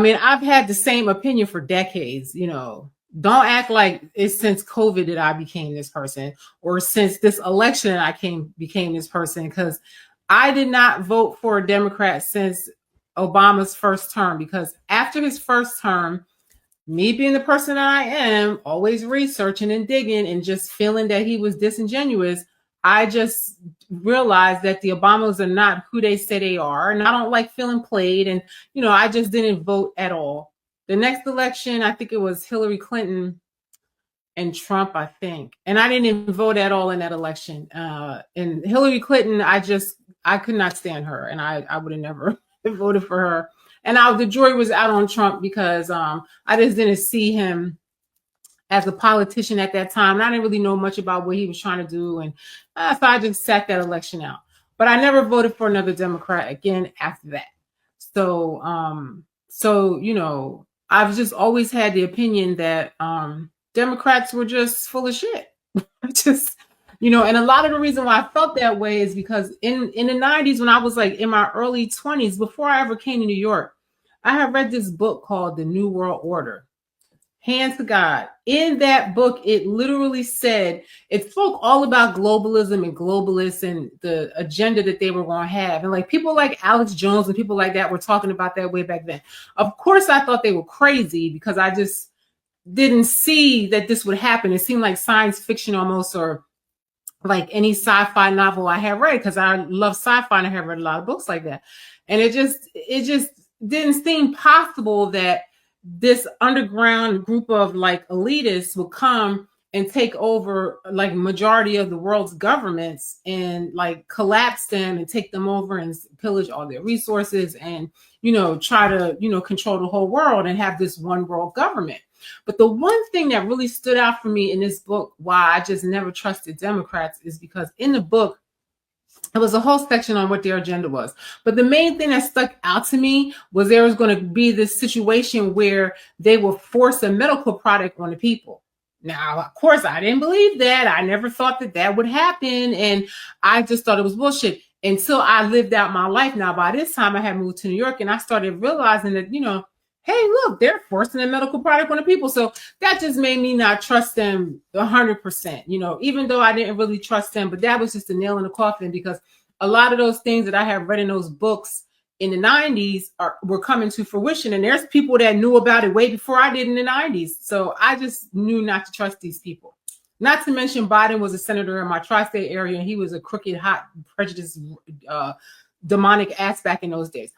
I mean, I've had the same opinion for decades, you know. Don't act like it's since COVID that I became this person or since this election that became this person, because I did not vote for a Democrat since Obama's first term, because after his first term, me being the person that I am, always researching and digging and just feeling that he was disingenuous, I just realized that the Obamas are not who they say they are. And I don't like feeling played. And, you know, I just didn't vote at all. The next election, I think it was Hillary Clinton and Trump, I think. And I didn't even vote at all in that election. And Hillary Clinton, I could not stand her. And I would have never voted for her. And the jury was out on Trump because I just didn't see him as a politician at that time. And I didn't really know much about what he was trying to do. And so I just sat that election out. But I never voted for another Democrat again after that. So, you know, I've just always had the opinion that Democrats were just full of shit. Just, you know, and a lot of the reason why I felt that way is because in the 90s, when I was like in my early 20s, before I ever came to New York, I had read this book called The New World Order. Hands to God. In that book, it literally said, it spoke all about globalism and globalists and the agenda that they were going to have. And like people like Alex Jones and people like that were talking about that way back then. Of course, I thought they were crazy because I just didn't see that this would happen. It seemed like science fiction almost, or like any sci-fi novel I had read, because I love sci-fi and I have read a lot of books like that. And it just didn't seem possible that this underground group of like elitists will come and take over like majority of the world's governments and like collapse them and take them over and pillage all their resources and, you know, try to, you know, control the whole world and have this one world government. But the one thing that really stood out for me in this book, why I just never trusted Democrats, is because in the book, it was a whole section on what their agenda was. But the main thing that stuck out to me was there was going to be this situation where they will force a medical product on the people. Now, of course, I didn't believe that. I never thought that that would happen. And I just thought it was bullshit until I lived out my life. Now, by this time, I had moved to New York and I started realizing that, you know, hey, look, they're forcing a medical product on the people. So that just made me not trust them 100%, you know, even though I didn't really trust them. But that was just a nail in the coffin, because a lot of those things that I have read in those books in the 90s were coming to fruition. And there's people that knew about it way before I did in the 90s. So I just knew not to trust these people. Not to mention Biden was a senator in my tri-state area, and he was a crooked, hot, prejudiced, demonic ass back in those days.